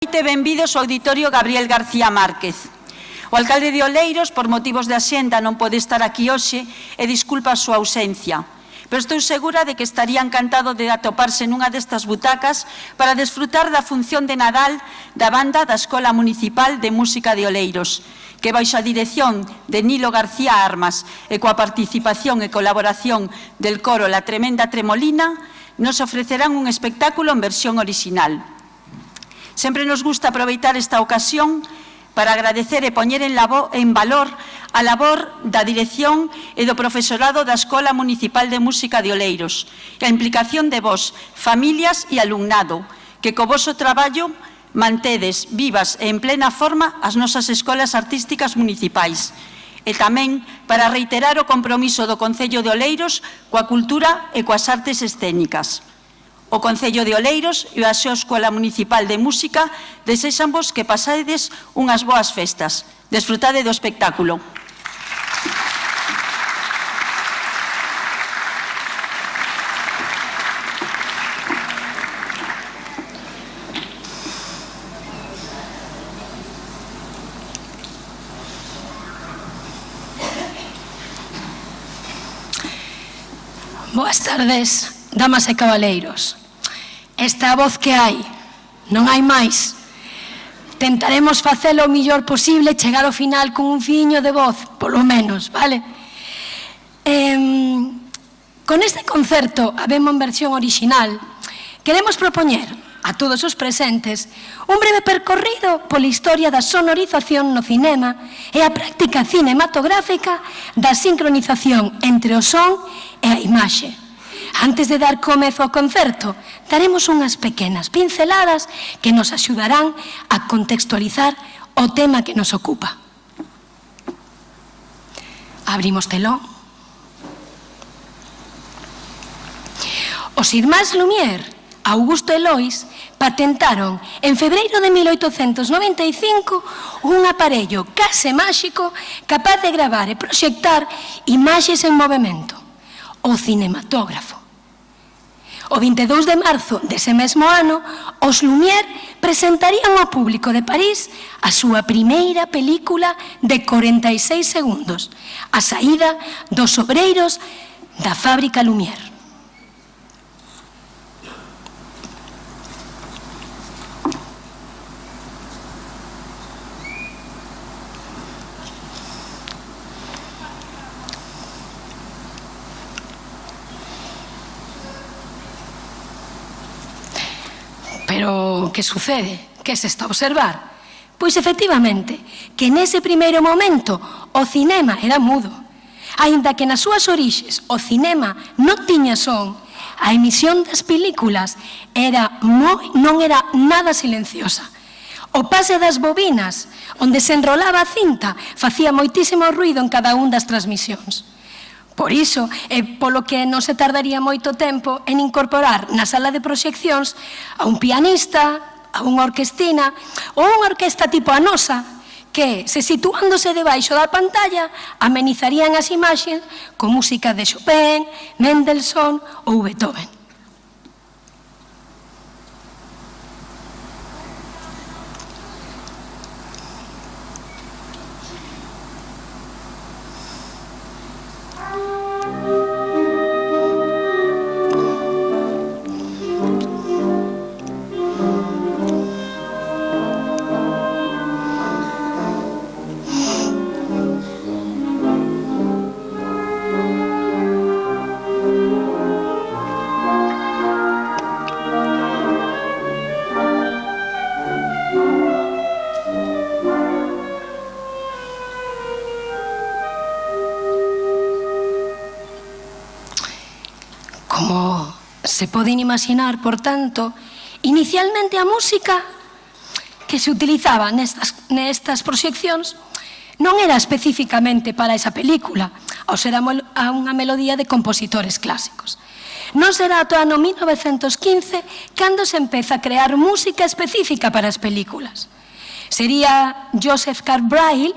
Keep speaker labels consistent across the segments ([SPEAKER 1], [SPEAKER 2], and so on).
[SPEAKER 1] Benvidos ao Auditorio Gabriel García Márquez. O alcalde de Oleiros, por motivos de axenda, non pode estar aquí hoxe e disculpa a súa ausencia. Pero estou segura de que estaría encantado de atoparse nunha destas butacas para desfrutar da función de Nadal da banda da Escola Municipal de Música de Oleiros, que baixo a dirección de Nilo García Armas e coa participación e colaboración del coro La Tremenda Tremolina, nos ofrecerán un espectáculo en versión original. Sempre nos gusta aproveitar esta ocasión para agradecer e poñer en valor a labor da dirección e do profesorado da Escola Municipal de Música de Oleiros e a implicación de vós, familias e alumnado, que co voso traballo mantedes vivas e en plena forma as nosas escolas artísticas municipais. E tamén para reiterar o compromiso do Concello de Oleiros coa cultura e coas artes escénicas. O Concello de Oleiros e a súa Escola Municipal de Música desexan-vos que pasades unhas boas festas. Desfrutade do espectáculo.
[SPEAKER 2] Boas tardes, damas e cabaleiros. Esta é a voz que hai, non hai máis. Tentaremos facelo o mellor posible, chegar ao final con un fiño de voz, polo menos, vale? Con este concerto, a Bemo en versión original, queremos propoñer a todos os presentes un breve percorrido pola historia da sonorización no cinema e a práctica cinematográfica da sincronización entre o son e a imaxe. Antes de dar comezo ao concerto, daremos unhas pequenas pinceladas que nos axudarán a contextualizar o tema que nos ocupa. Abrimos telón. Os irmáns Lumière, Augusto e Lois, patentaron en febreiro de 1895 un aparello case máxico capaz de gravar e proxectar imaxes en movimento, o cinematógrafo. O 22 de marzo dese mesmo ano, os Lumière presentarían ao público de París a súa primeira película de 46 segundos, a saída dos obreiros da fábrica Lumière. Pero, que sucede? Que se está a observar? Pois, efectivamente, que nese primeiro momento o cinema era mudo. Aínda que nas súas orixes o cinema non tiña son, a emisión das películas non era nada silenciosa. O pase das bobinas, onde se enrolaba a cinta, facía moitísimo ruído en cada un das transmisións. Por iso, e polo que non se tardaría moito tempo en incorporar na sala de proxeccións a un pianista, a unha orquestina ou unha orquesta tipo a nosa, que, se situándose debaixo da pantalla, amenizarían as imaxes con música de Chopin, Mendelssohn ou Beethoven. Como se poden imaginar, por tanto, inicialmente a música que se utilizaba nestas proxeccións non era especificamente para esa película, ao ser unha melodía de compositores clásicos. Non será ata o ano 1915 cando se empeza a crear música específica para as películas. Sería Joseph Carbryle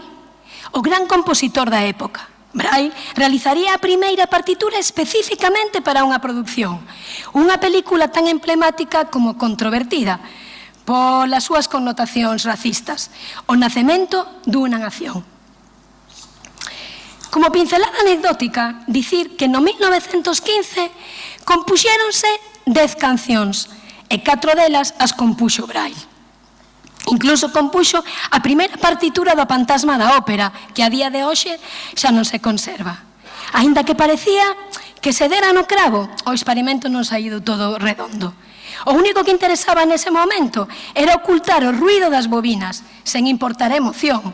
[SPEAKER 2] o gran compositor da época. Braille realizaría a primeira partitura especificamente para unha produción, unha película tan emblemática como controvertida, polas súas connotacións racistas, o nacemento dunha nación. Como pincelada anecdótica, dicir que no 1915 compuxéronse 10 cancións e 4 delas as compuxo Braille. Incluso compuxo a primeira partitura do Fantasma da Ópera, que a día de hoxe xa non se conserva. Aínda que parecía que se dera no cravo, o experimento non saído todo redondo. O único que interesaba nese momento era ocultar o ruído das bobinas, sen importar a emoción.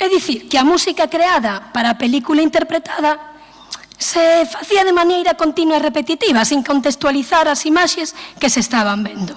[SPEAKER 2] É dicir, que a música creada para a película interpretada se facía de maneira continua e repetitiva, sin contextualizar as imaxes que se estaban vendo.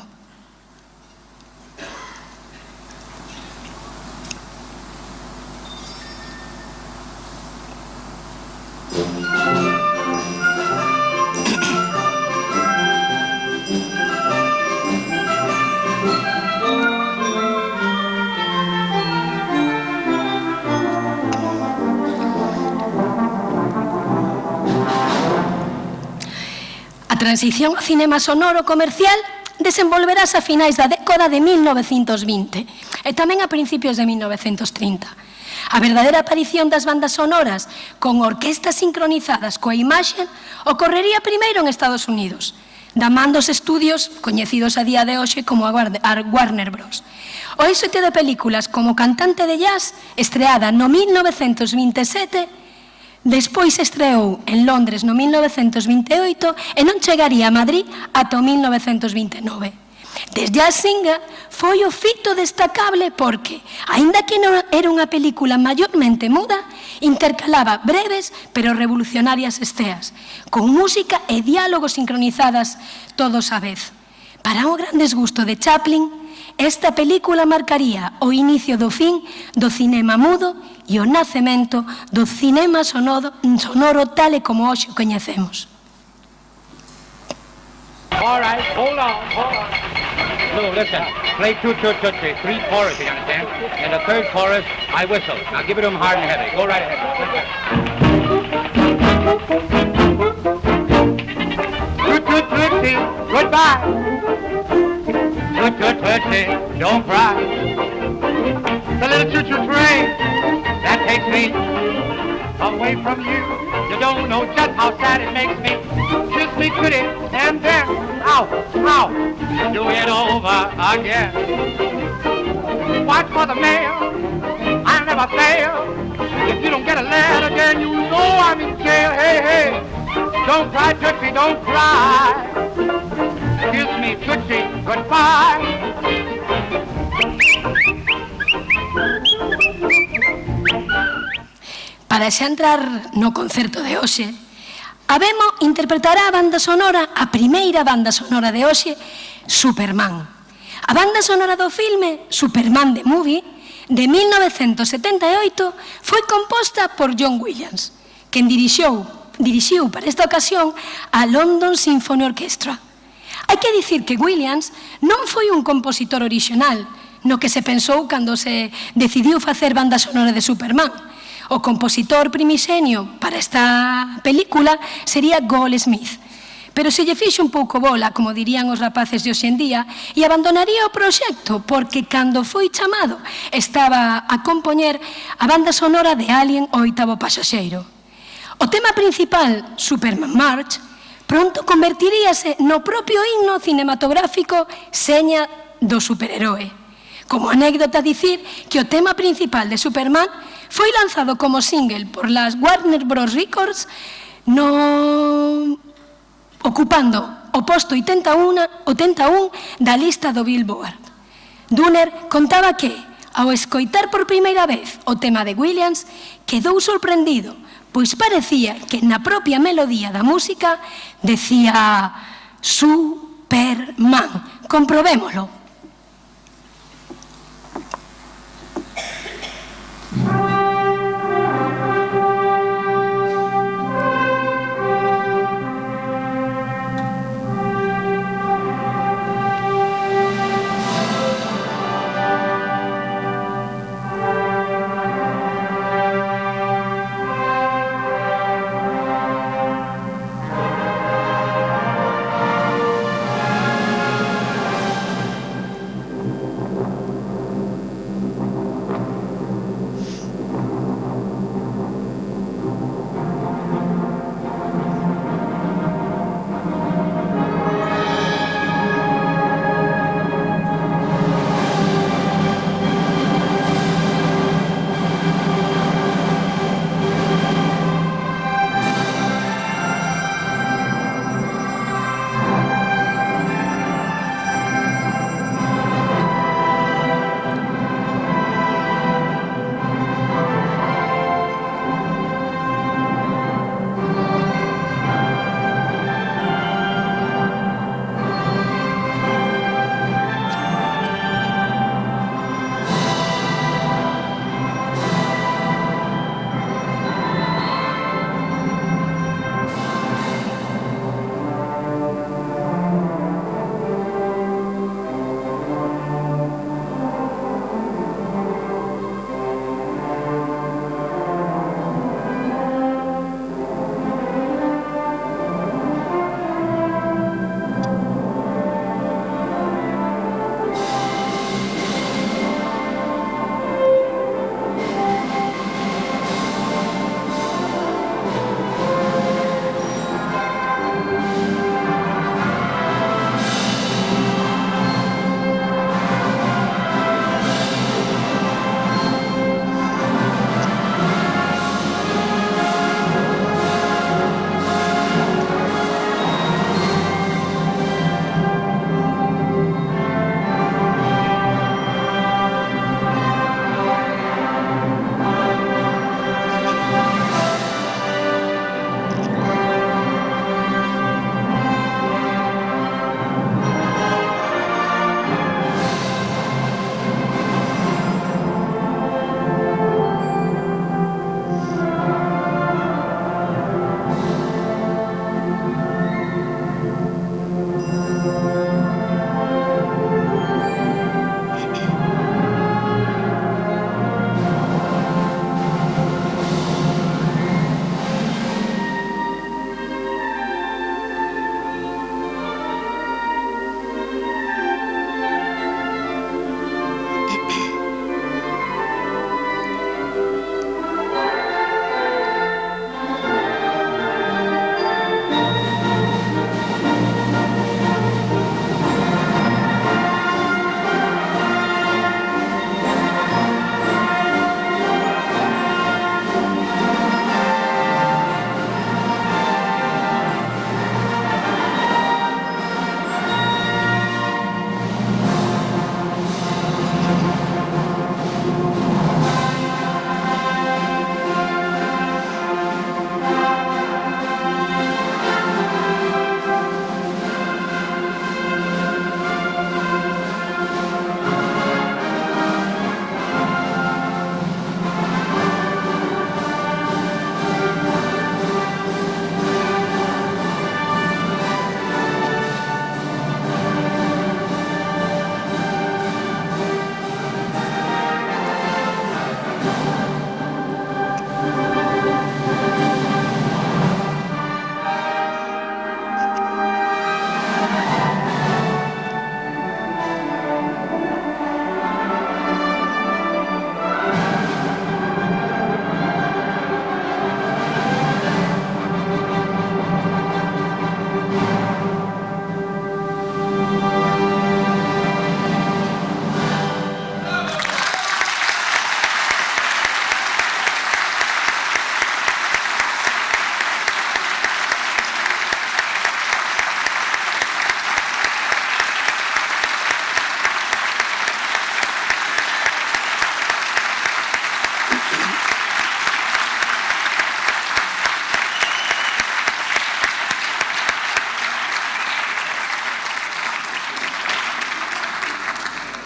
[SPEAKER 2] A transición ao cinema sonoro comercial desenvolverase a finais da década de 1920 e tamén a principios de 1930. A verdadeira aparición das bandas sonoras con orquestas sincronizadas coa imaxe ocorrería primeiro en Estados Unidos, da man dos estudios coñecidos a día de hoxe como a Warner Bros. O éxito de películas como Cantante de Jazz, estreada no 1927, despois estreou en Londres no 1928 e non chegaría a Madrid ata o 1929. Desde a Singa foi o fito destacable porque, aínda que non era unha película maiormente muda, intercalaba breves pero revolucionarias esceas, con música e diálogos sincronizadas todos a vez. Para o gran desgusto de Chaplin, esta película marcaría o inicio do fin do cinema mudo e o nacemento do cinema sonoro tal e como hoxe o coñecemos.
[SPEAKER 3] All right, hold on. No, listen, play two, 3 chorus, you understand? And the third chorus, I whistle. Now give it to him hard and heavy. Go right ahead. Toot-toot-tootsie, goodbye. Toot-toot-tootsie, don't cry. The little choo-choo train that takes me away from you. You don't know just how sad it makes me. Kiss me pretty and then, ow, do it over again. Watch for the mail, I never fail. If you don't get a letter, then you know I'm in jail. Hey, don't cry, Tootsie, don't cry. Kiss me, Tootsie, goodbye.
[SPEAKER 2] Para xa entrar no concerto de hoxe, a Bemo interpretará a banda sonora, a primeira banda sonora de hoxe, Superman. A banda sonora do filme Superman the Movie, de 1978, foi composta por John Williams, quen dirixiu para esta ocasión a London Symphony Orchestra. Hai que dicir que Williams non foi un compositor orixinal, no que se pensou cando se decidiu facer banda sonora de Superman. O compositor primixenio para esta película sería Goldsmith, pero se lle fixo un pouco bola, como dirían os rapaces de hoxe en día, e abandonaría o proxecto porque cando foi chamado estaba a compoñer a banda sonora de Alien o oitavo pasaxeiro. O tema principal, Superman March, pronto convertiríase no propio himno cinematográfico seña do superheroe. Como anécdota dicir que o tema principal de Superman foi lanzado como single por las Warner Bros. Records ocupando o posto 81 da lista do Billboard. Dunner contaba que, ao escoitar por primeira vez o tema de Williams, quedou sorprendido, pois parecía que na propia melodía da música decía Superman. Comprobémolo.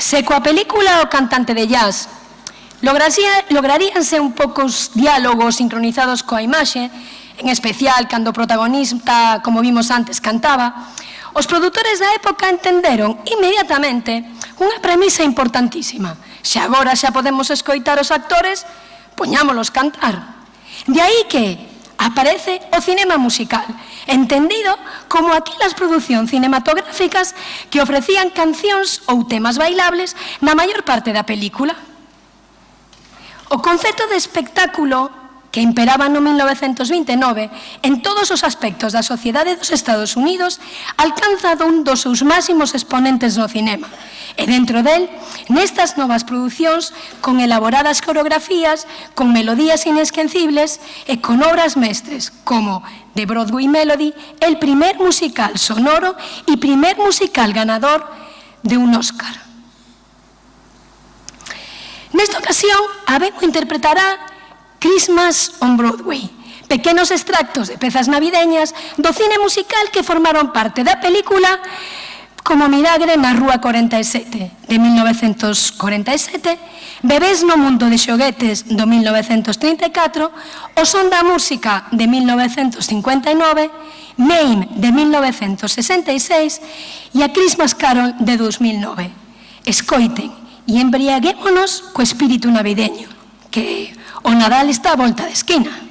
[SPEAKER 2] Se coa película O cantante de jazz lograríanse un poucos diálogos sincronizados coa imaxe, en especial cando o protagonista, como vimos antes, cantaba, os produtores da época entenderon inmediatamente unha premisa importantísima. Se agora xa podemos escoitar os actores, poñámolos cantar. De aí que aparece o cinema musical, entendido como aquelas producións cinematográficas que ofrecían cancións ou temas bailables na maior parte da película. O concepto de espectáculo que imperaba no 1929 en todos os aspectos da sociedade dos Estados Unidos alcanza un dos seus máximos exponentes no cinema. E dentro del, nestas novas producións, con elaboradas coreografías, con melodías inesquecibles e con obras mestres, como The Broadway Melody, el primer musical sonoro e primer musical ganador de un Oscar. Nesta ocasión, Abemo interpretará Christmas on Broadway, pequenos extractos de pezas navideñas do cine musical que formaron parte da película Como Milagre na Rúa 47, de 1947, Bebés no mundo de xoguetes, do 1934, O son da música, de 1959, Mame, de 1966, e A Christmas Carol, de 2009. Escoiten e embriaguémonos co espírito navideño, que o Nadal está a volta de esquina.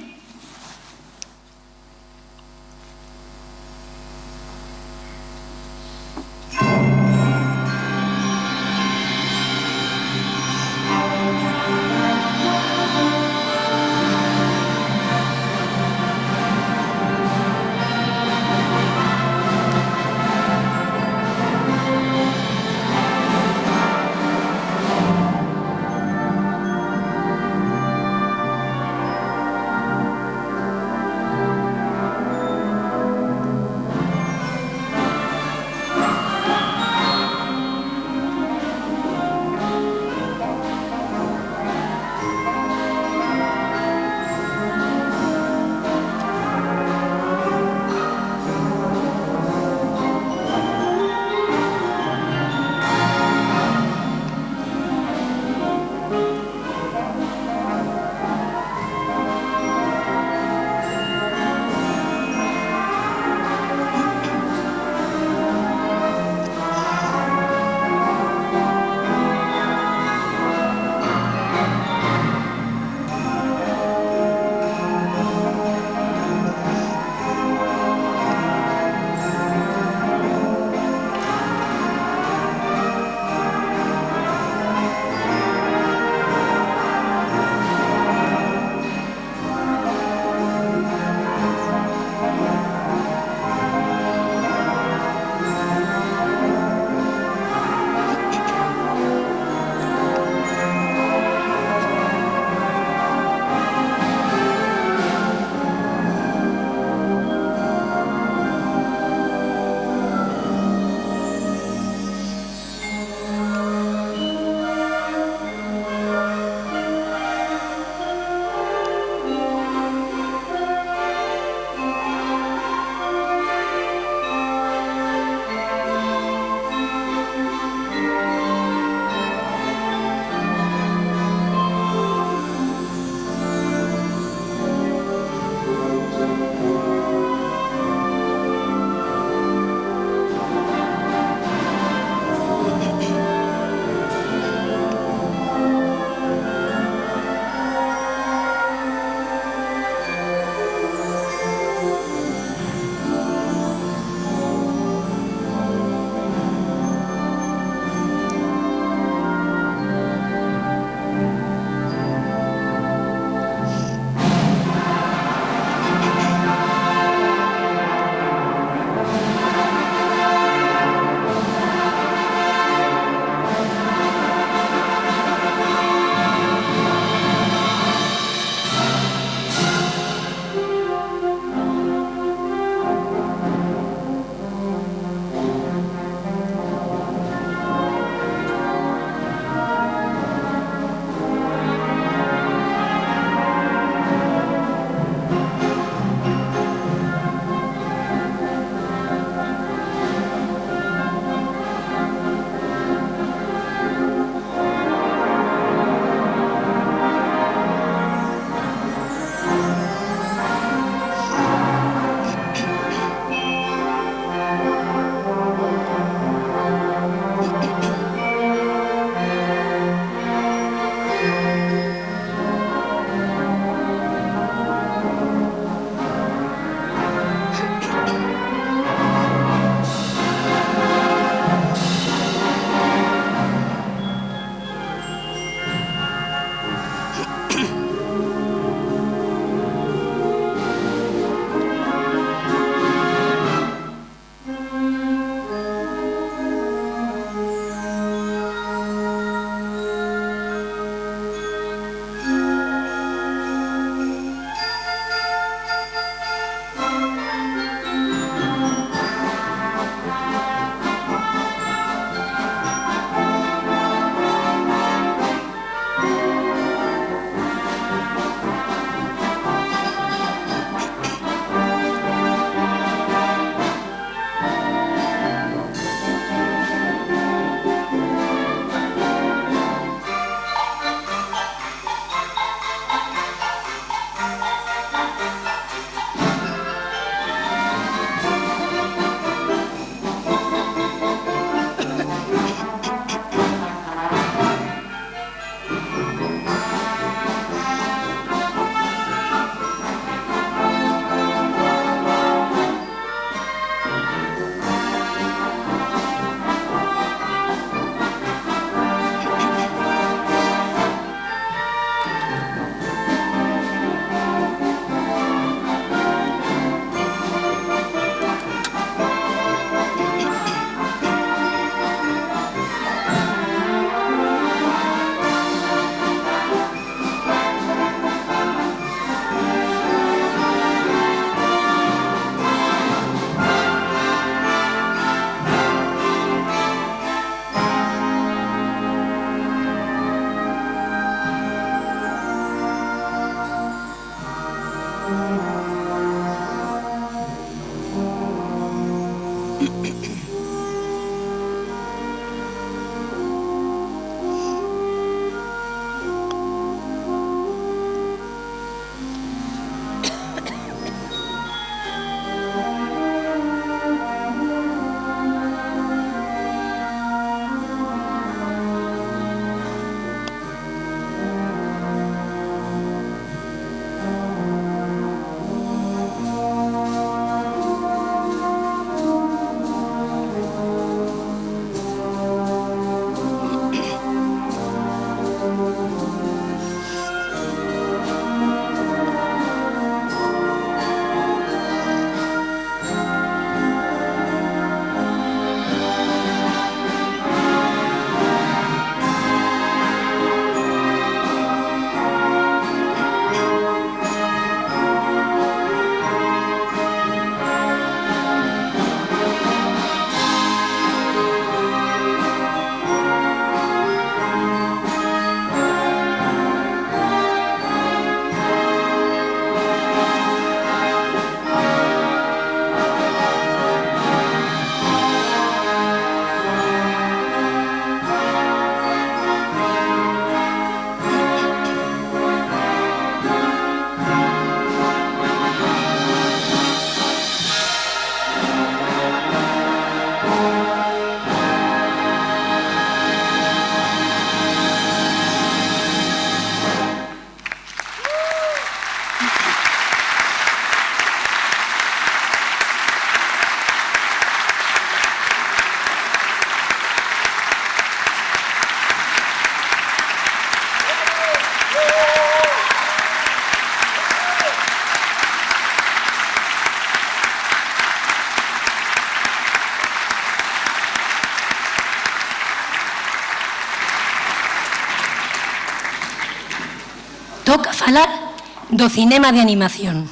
[SPEAKER 2] toca falar do cinema de animación.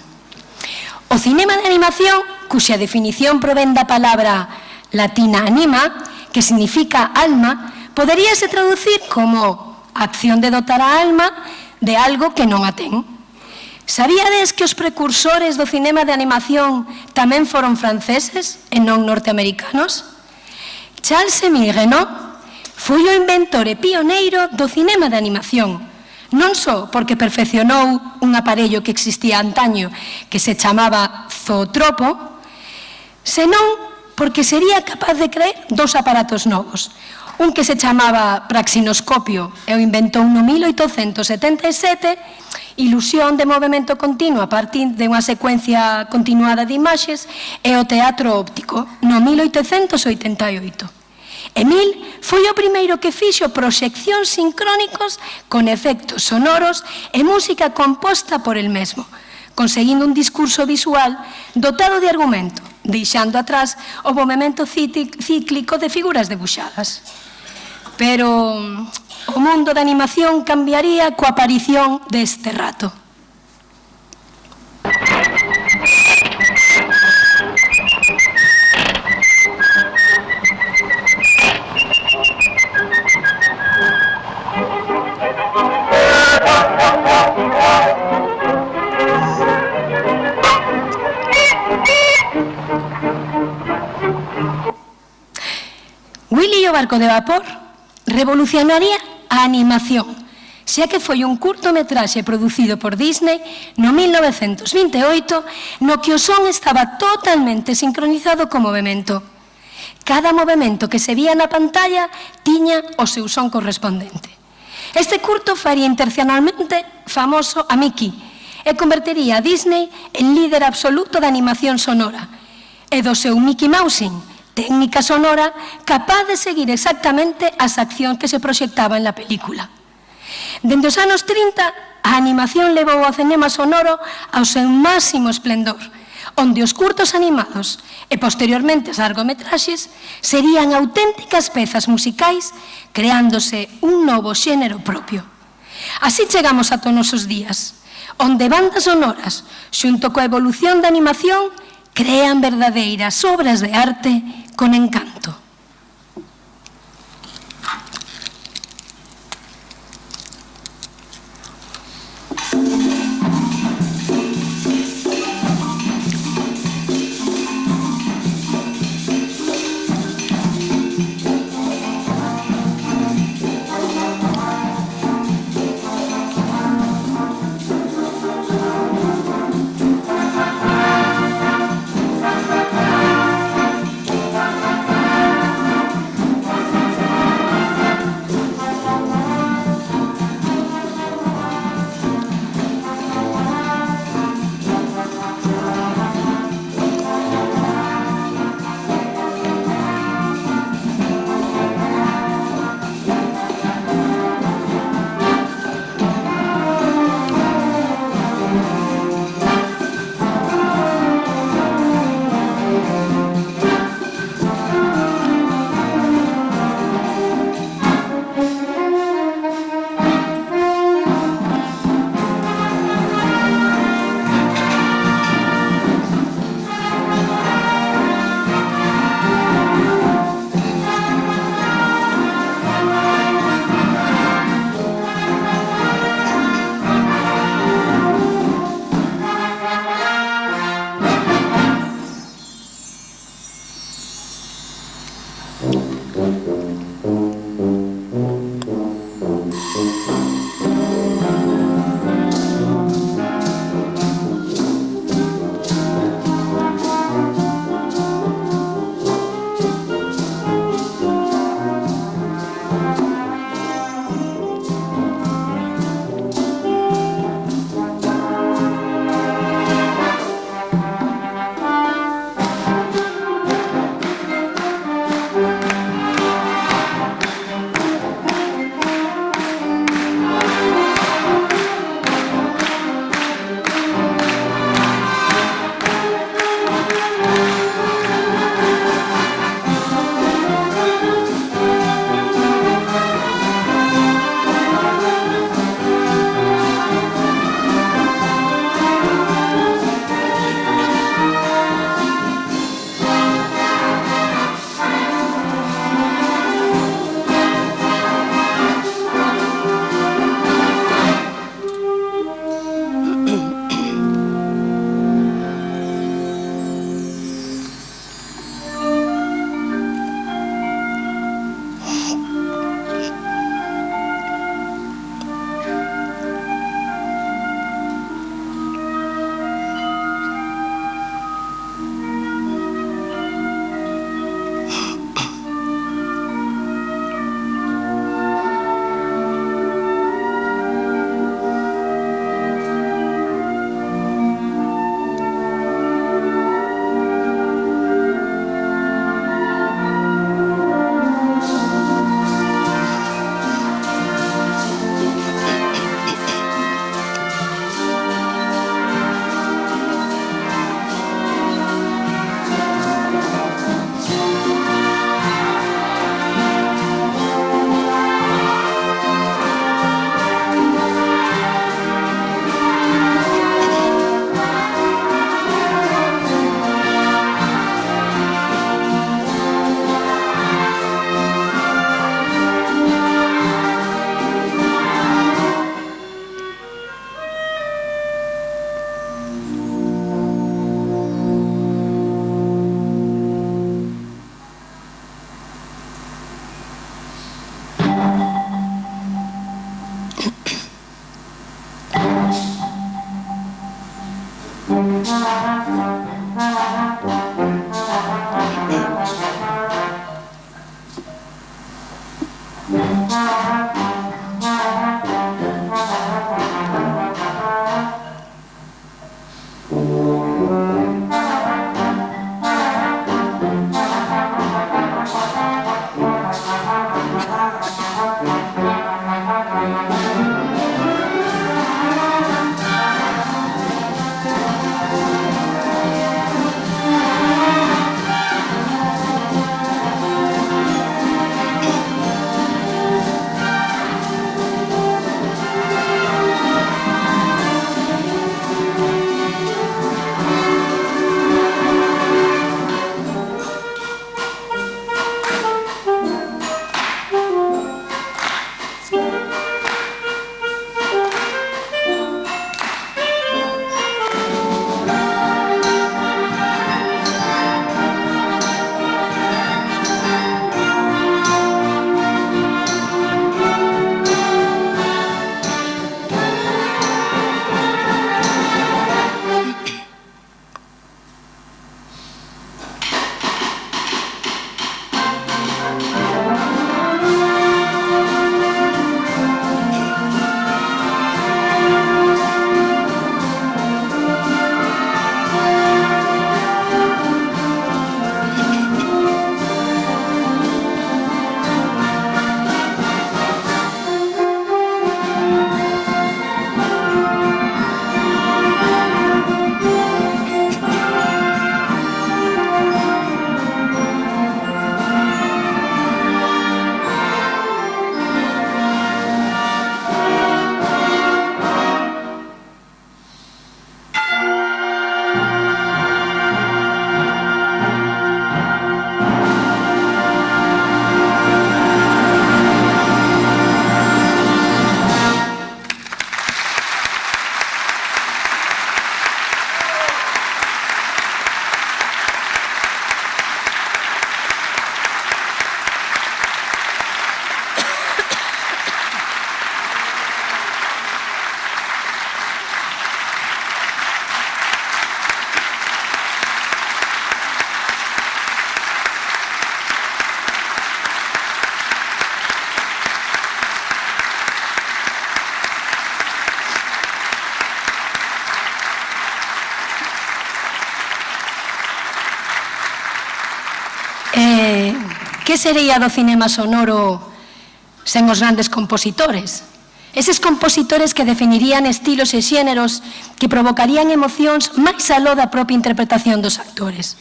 [SPEAKER 2] O cinema de animación, cuxa definición provén da palabra latina anima, que significa alma, poderíase traducir como acción de dotar a alma de algo que non a ten. Sabíades que os precursores do cinema de animación tamén foron franceses e non norteamericanos? Charles-Émile Renaud foi o inventor e pioneiro do cinema de animación, non só porque perfeccionou un aparello que existía antaño que se chamaba zootropo, senón porque sería capaz de crear dos aparatos novos. Un que se chamaba praxinoscopio e o inventou no 1877, ilusión de movimento continuo a partir de unha secuencia continuada de imaxes, e o teatro óptico no 1888. Emil foi o primeiro que fixo proxeccións sincrónicos con efectos sonoros e música composta por el mesmo, conseguindo un discurso visual dotado de argumento, deixando atrás o movimento cíclico de figuras debuxadas. Pero o mundo da animación cambiaría coa aparición deste rato. Willy e o barco de vapor revolucionaría a animación, xa que foi un curtometraxe producido por Disney no 1928, no que o son estaba totalmente sincronizado co movimento. Cada movimento que se vía na pantalla tiña o seu son correspondente. Este curto faría internacionalmente famoso a Mickey e convertería a Disney en líder absoluto da animación sonora e do seu Mickey Mousing, técnica sonora capaz de seguir exactamente as accións que se proxectaban na película. Dende os anos 30, a animación levou ao cinema sonoro ao seu máximo esplendor, onde os curtos animados e posteriormente os largometraxes serían auténticas pezas musicais, creándose un novo xénero propio. Así chegamos a todos os días, onde bandas sonoras, xunto coa evolución da animación, crean verdadeiras obras de arte con encanto. que sería do cinema sonoro sen os grandes compositores? Eses compositores que definirían estilos e xéneros que provocarían emocións máis aló da propia interpretación dos actores.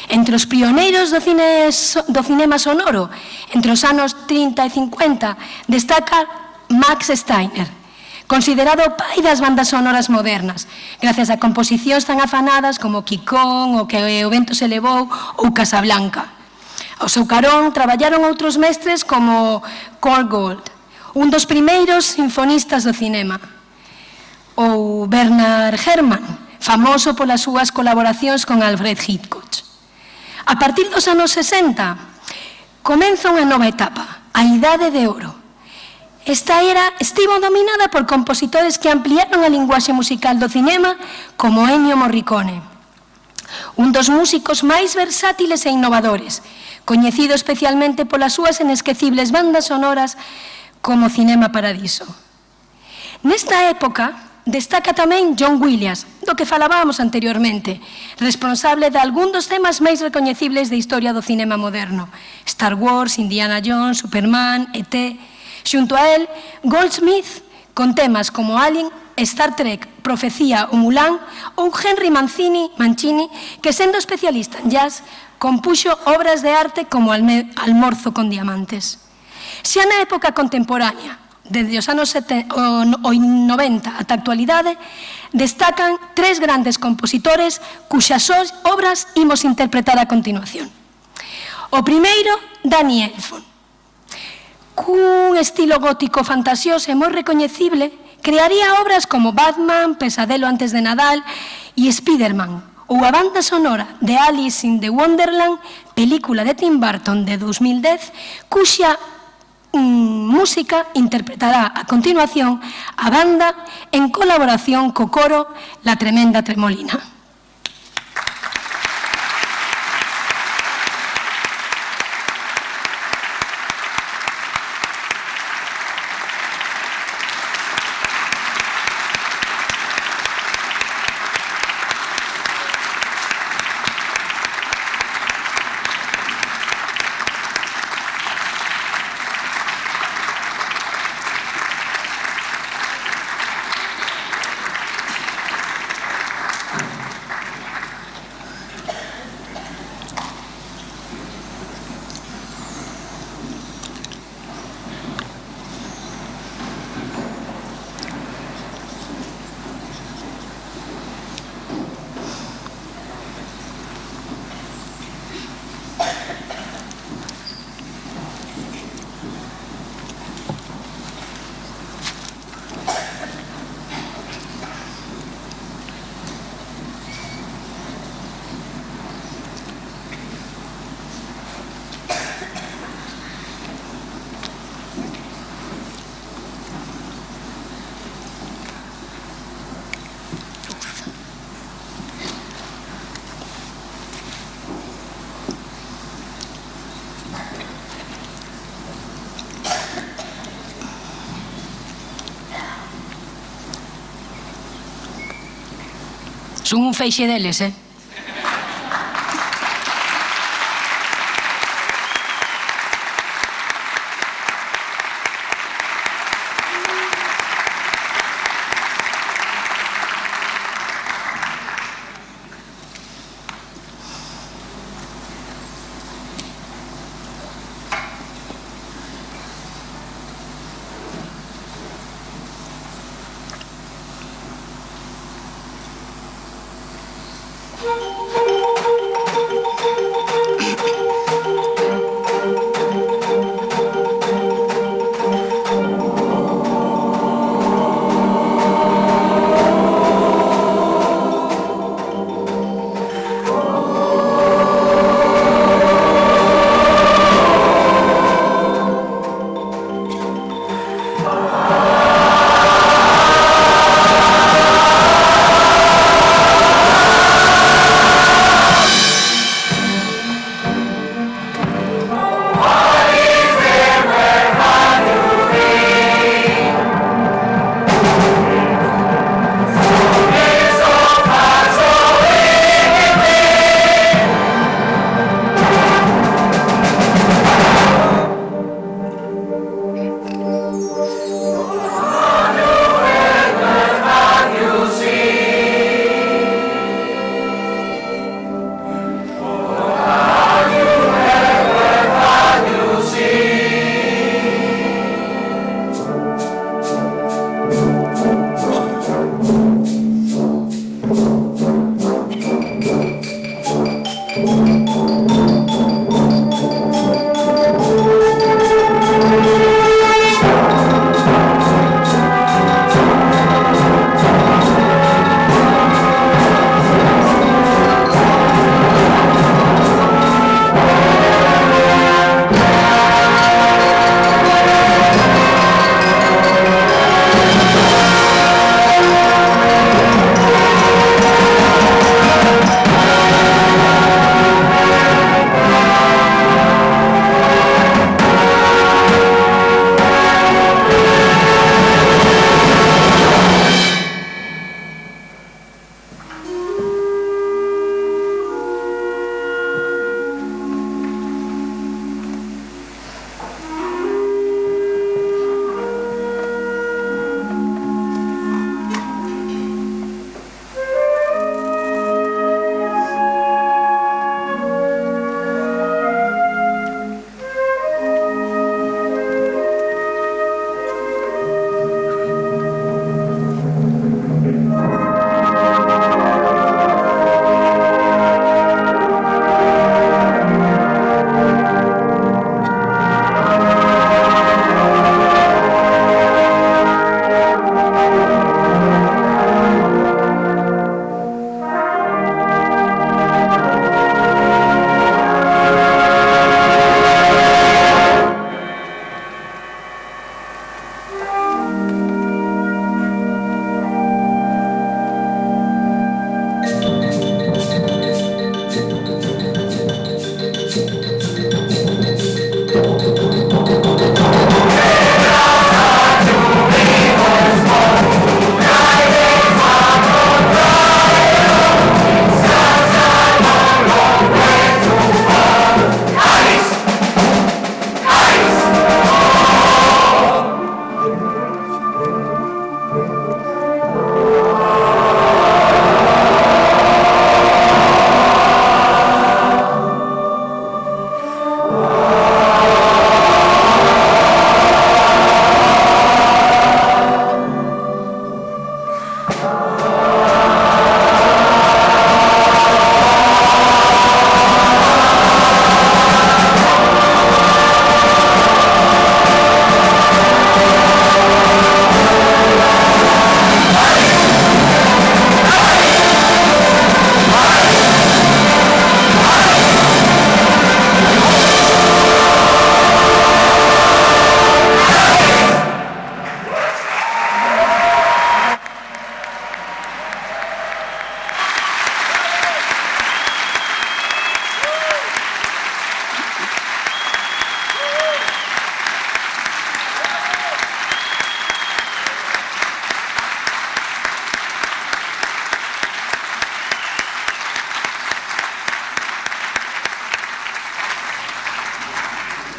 [SPEAKER 2] Entre os pioneiros do cinema sonoro, entre os anos 30 e 50, destaca Max Steiner, considerado o pai das bandas sonoras modernas, gracias a composicións tan afanadas como Quicón, O que o vento se levou ou Casablanca. Ao seu carón traballaron outros mestres como Kurt Gold, un dos primeiros sinfonistas do cinema, ou Bernard Herrmann, famoso polas súas colaboracións con Alfred Hitchcock. A partir dos anos 60, comeza unha nova etapa, a Idade de Ouro. Esta era estivo dominada por compositores que ampliaron a linguaxe musical do cinema como Ennio Morricone, un dos músicos máis versátiles e innovadores, coñecido especialmente polas súas inesquecibles bandas sonoras como Cinema Paradiso. Nesta época destaca tamén John Williams, do que falábamos anteriormente, responsable de algún dos temas máis recoñecibles da historia do cinema moderno: Star Wars, Indiana Jones, Superman, E.T. Xunto a él, Goldsmith, con temas como Alien, Star Trek, Profecía ou Mulan, ou Henry Mancini, que sendo especialista en jazz, compuxo obras de arte como Almorzo con diamantes. Xa na época contemporánea, desde os anos 90 ata a actualidade, destacan tres grandes compositores cuxas obras imos interpretar a continuación. O primeiro, Danny Elfman, cun estilo gótico fantasioso e moi recoñecible, crearía obras como Batman, Pesadelo antes de Nadal e Spiderman, ou a banda sonora de Alice in the Wonderland, película de Tim Burton de 2010, cuxa música interpretará a continuación a banda en colaboración co coro La Tremenda Tremolina. Son un feixe deles,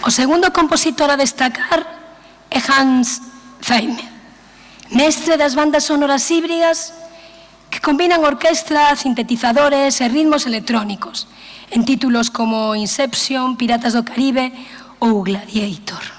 [SPEAKER 2] O segundo compositor a destacar é Hans Zimmer, mestre das bandas sonoras híbridas que combinan orquestra, sintetizadores e ritmos electrónicos en títulos como Inception, Piratas do Caribe ou Gladiator.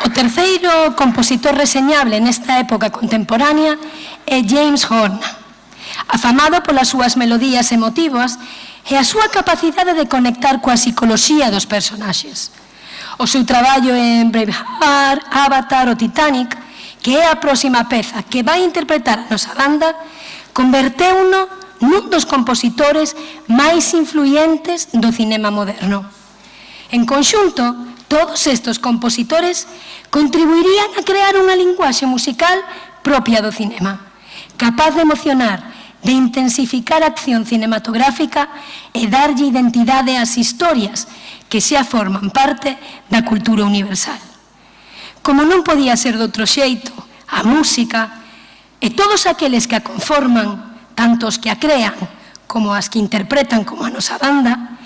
[SPEAKER 2] O terceiro compositor reseñable nesta época contemporánea é James Horner, afamado polas súas melodías emotivas e a súa capacidade de conectar coa psicoloxía dos personaxes. O seu traballo en Braveheart, Avatar ou Titanic, que é a próxima peza que vai interpretar a nosa banda, converteu-no nun dos compositores máis influentes do cinema moderno. En conxunto, todos estes compositores contribuirían a crear unha linguaxe musical propia do cinema, capaz de emocionar, de intensificar a acción cinematográfica e darlle identidade ás historias que xa forman parte da cultura universal. Como non podía ser de outro xeito, a música e todos aqueles que a conforman, tanto os que a crean como as que interpretan como a nosa banda,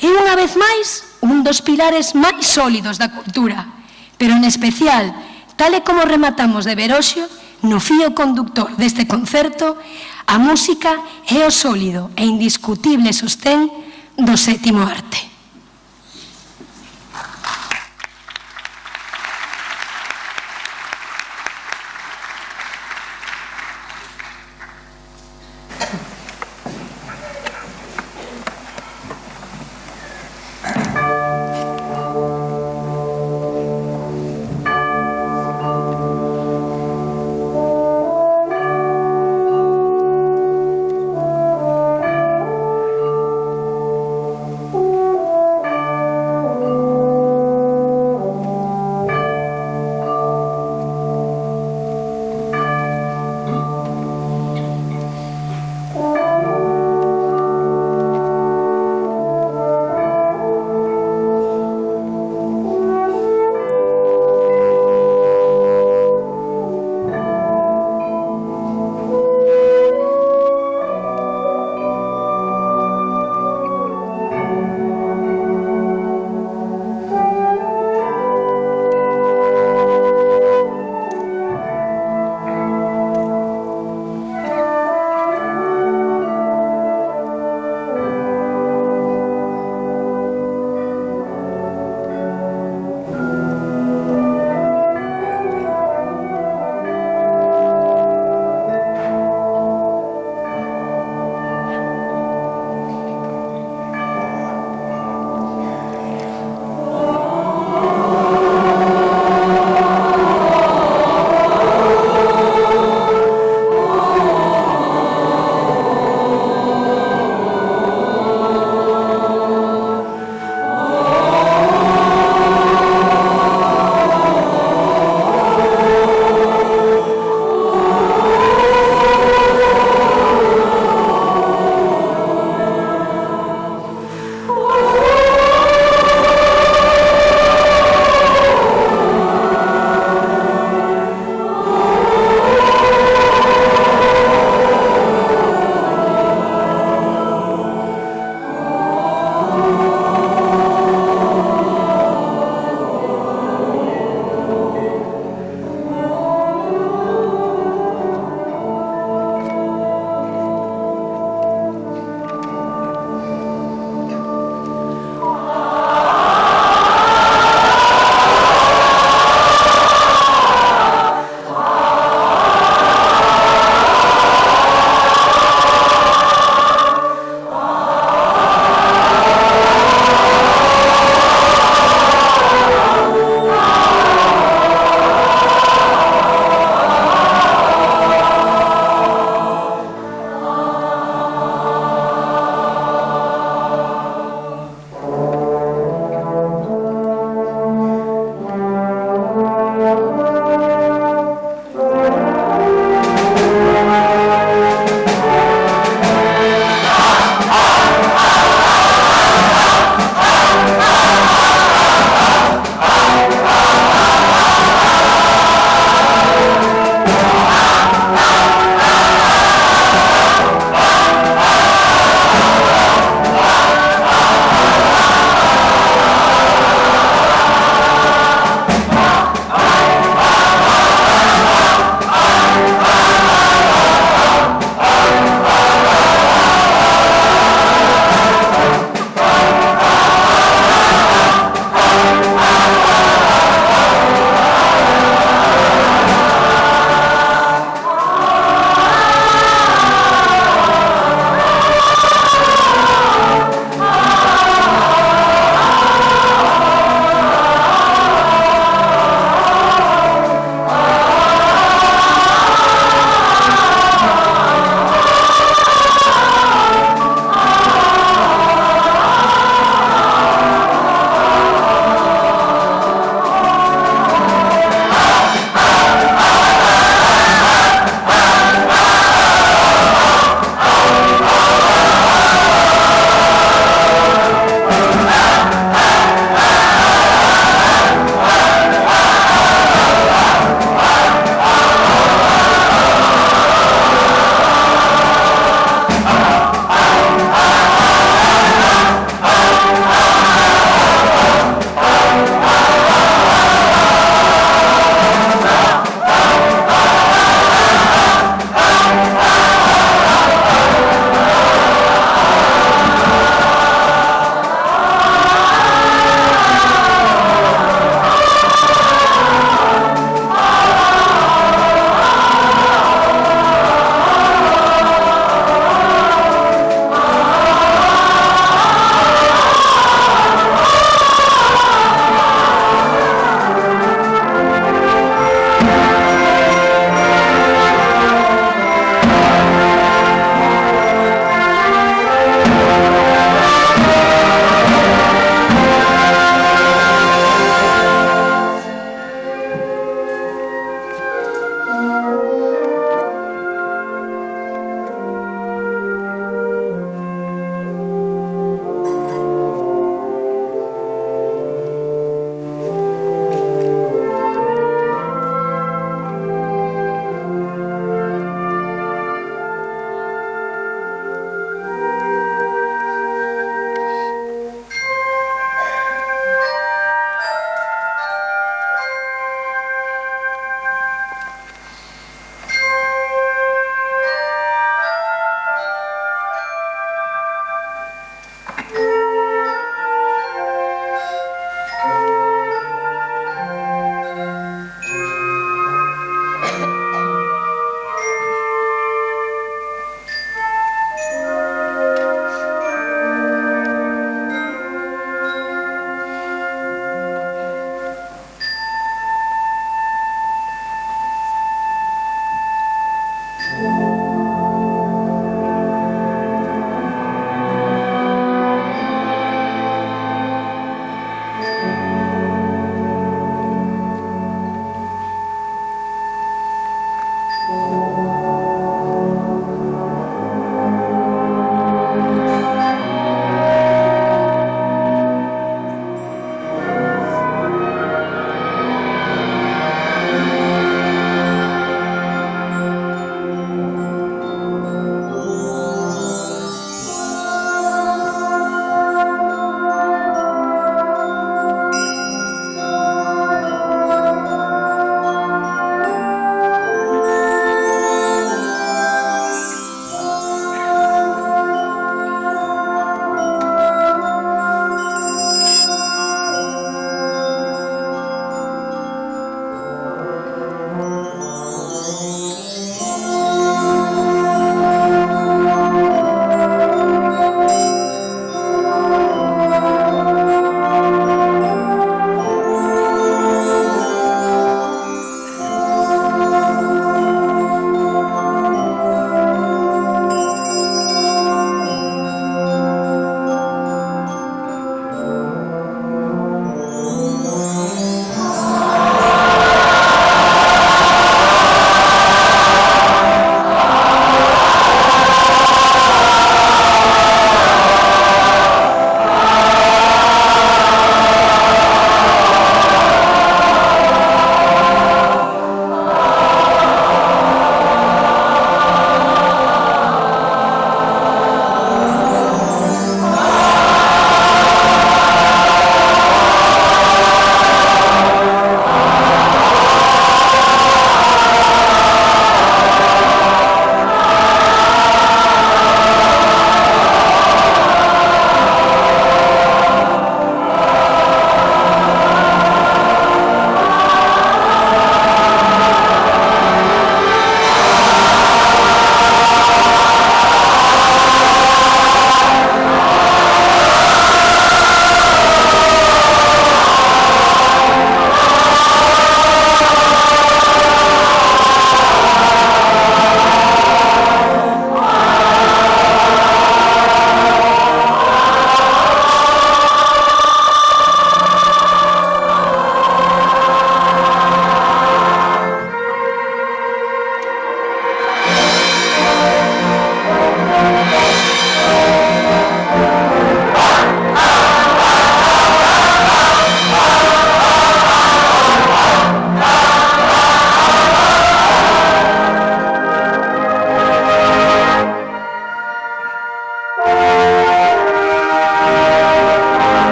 [SPEAKER 2] é unha vez máis un dos pilares máis sólidos da cultura, pero en especial, tal e como rematamos de Veroxio, no fío conductor deste concerto, a música é o sólido e indiscutible sostén do sétimo arte.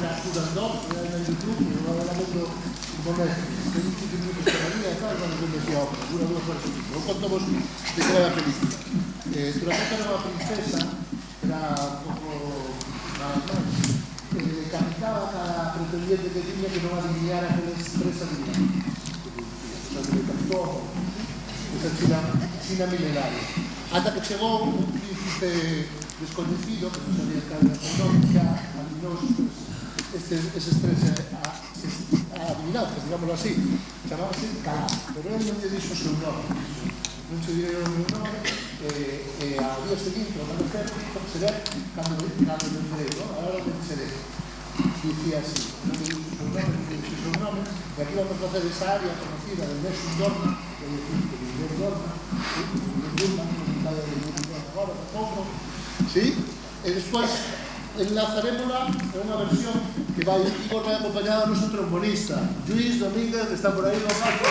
[SPEAKER 4] era Curandón, era en YouTube, pero era mucho monedas. Que hay 15 minutos cada día, tal, cuando yo decía, dura 2 horas. Eu conto vos de que era a película. Turandot era unha princesa, era un pouco nada máis, cantaba cada pretendiente que tiña que non adivinara que les presa adivinaba. O sea, que le cantó esa China milenaria. Ata que chegou un príncipe desconocido, que non sabía que era económica, adivinou eses tres adivinanzas, digámoslo así. Chamábase Calá, pero él non lle dixo o seu nome. Non se dieron o meu nome, e ao día seguinte, ao amanecer, seré cando vencerei, non? A hora vencerei. Dicía así, non me dixo o seu nome, non me dixo o seu nome, e aquí vamos a facer esa área conocida del Nessun Dorma, que é dicir, que Miguel Dorma, agora, de pouco, sí? E despois enlazarémola a unha versión que vai Igor vai acompañado a noso trombonista, Luis Domínguez, que está por aí no palco.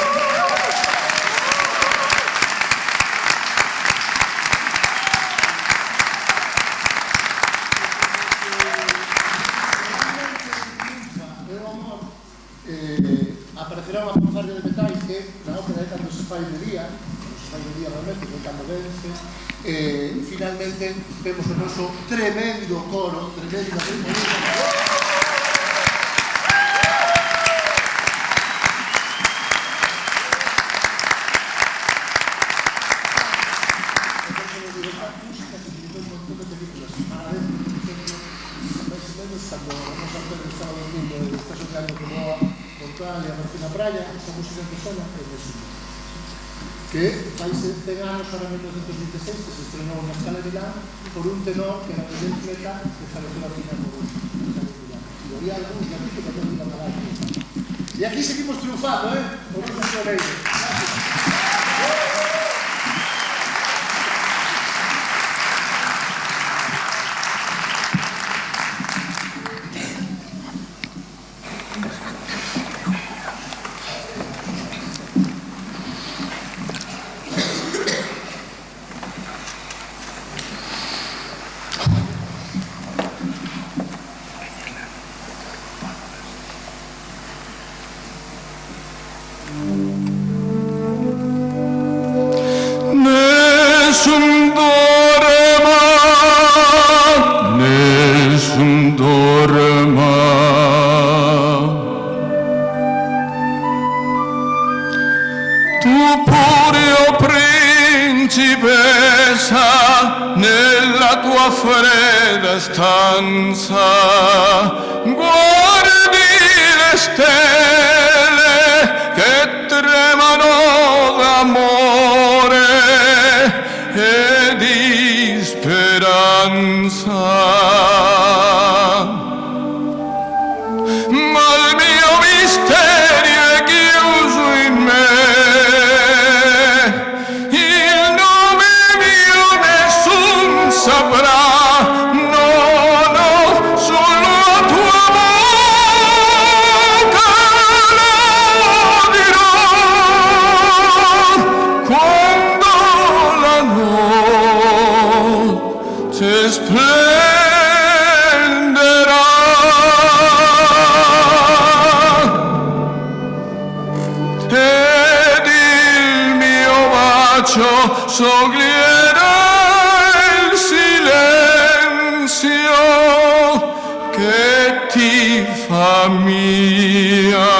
[SPEAKER 4] Aparecerá unha fanfarria de metais que na ópera é cando se fai de día realmente, que cando vence, finalmente vemos o noso tremendo coro, tremenda armonía. Cando vamos a hacer el sábado domingo está soñando que Boa Portugal e a Martina Praia, esta música que sona é Nessun, que faise 100 anos ahora en 1926 que se estrenou na Scala de Milán por un tenor que era Miguel Fleta que faleceu aquí na Scala de Milán. E había algúns de aquí que tamén iban a dar. E aquí seguimos triunfando, por un Floreiro.
[SPEAKER 5] Nella tua fredda stanza guardi le stelle che tremano d'amore e di speranza, ma il mio misterio è chiuso in me. Saprà, no, solo a tua bocca lo dirò quando la notte splenderà ed il mio bacio soglierà che ti fa mia.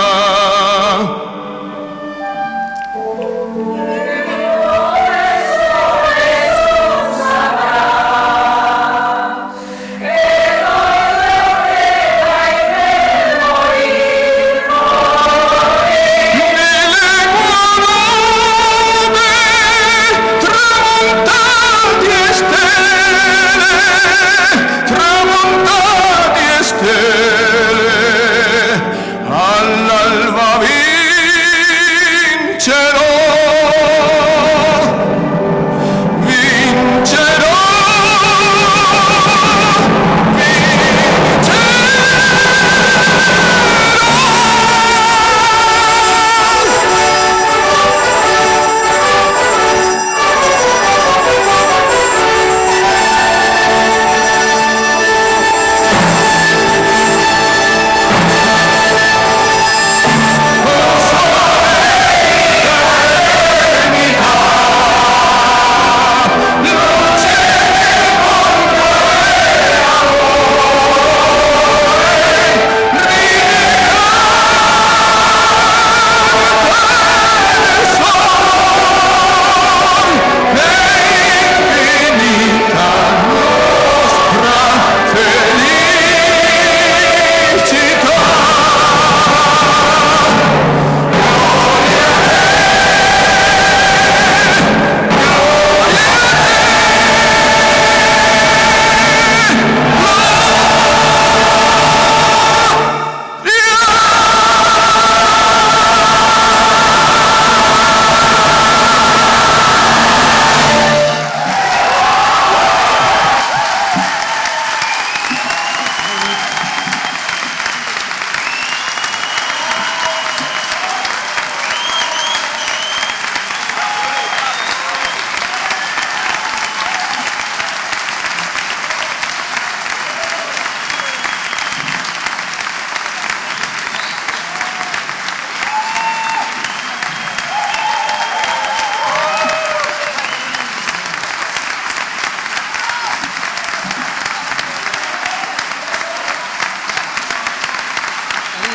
[SPEAKER 5] Alla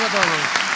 [SPEAKER 6] a todos.